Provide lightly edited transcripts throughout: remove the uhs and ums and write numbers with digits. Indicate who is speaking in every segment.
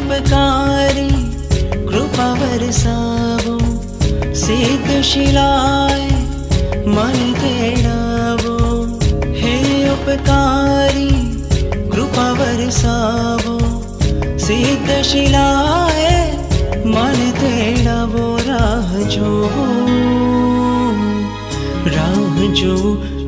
Speaker 1: उपकारी कृपा बरसावो, सिद्ध शिलाए मन तेड़ावो। हे उपकारी कृपा बरसावो, सिद्ध शिलाए मन तेड़ावो। राह जो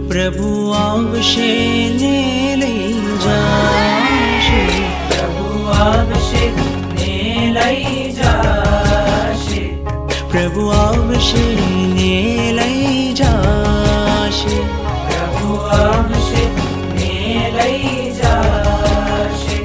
Speaker 1: प्रभु आवशे ने लई जाशे,
Speaker 2: प्रभु आवशे ने लई जाशे,
Speaker 1: प्रभु आवशे ने लई जाशे,
Speaker 2: प्रभु आवशे ने लई जाशे।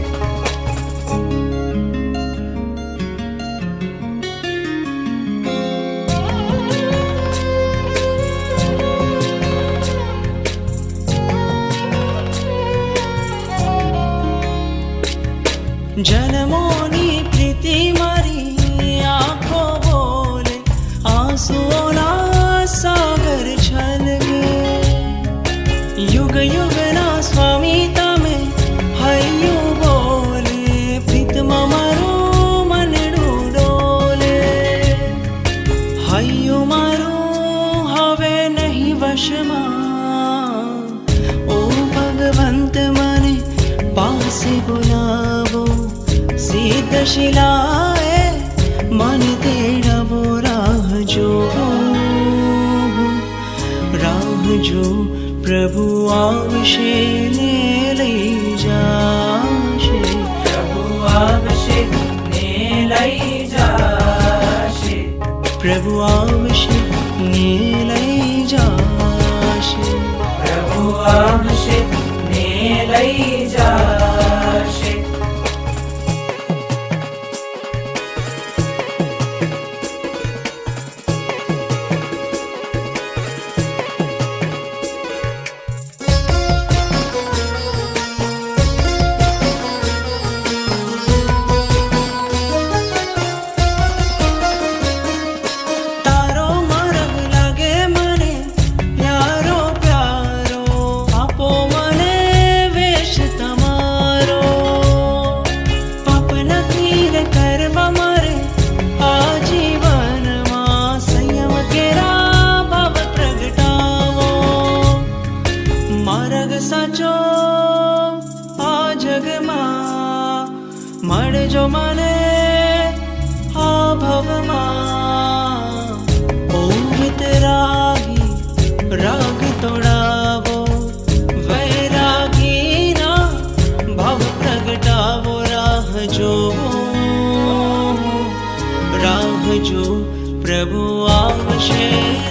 Speaker 1: जन्मोनी प्रीति मारी आँखों बोले, आंसुओं ना सागर छलके। युग युग ना स्वामी तमे हय्यू बोले, प्रीतमा मारो मनडू डोले। हय्यू मारो हवे नहीं वशमा, ओ भगवंत मने पासे बुलावो। सिद्ध शिलाए मन तेड़ावो। राह जो प्रभु आवशे ने लई जाशे,
Speaker 2: प्रभु आवशे ने लई जाशे,
Speaker 1: प्रभु आवशे ने लई जाशे,
Speaker 2: प्रभु आवशे ने लई जाशे। साचो आ जगमा मळजो मने आ भवमा। ओ वितरागी राग तोड़ावो, वैरागी ना भव प्रगटावो। राह जो प्रभु आवशे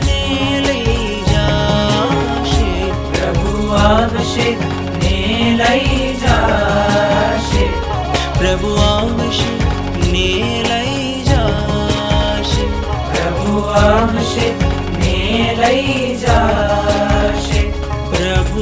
Speaker 2: ने लई जाशे, प्रभु आवशे ने लई जाशे,
Speaker 1: प्रभु आवशे ने लई जाशे,
Speaker 2: प्रभु आवशे ने लई जाशे,
Speaker 1: प्रभु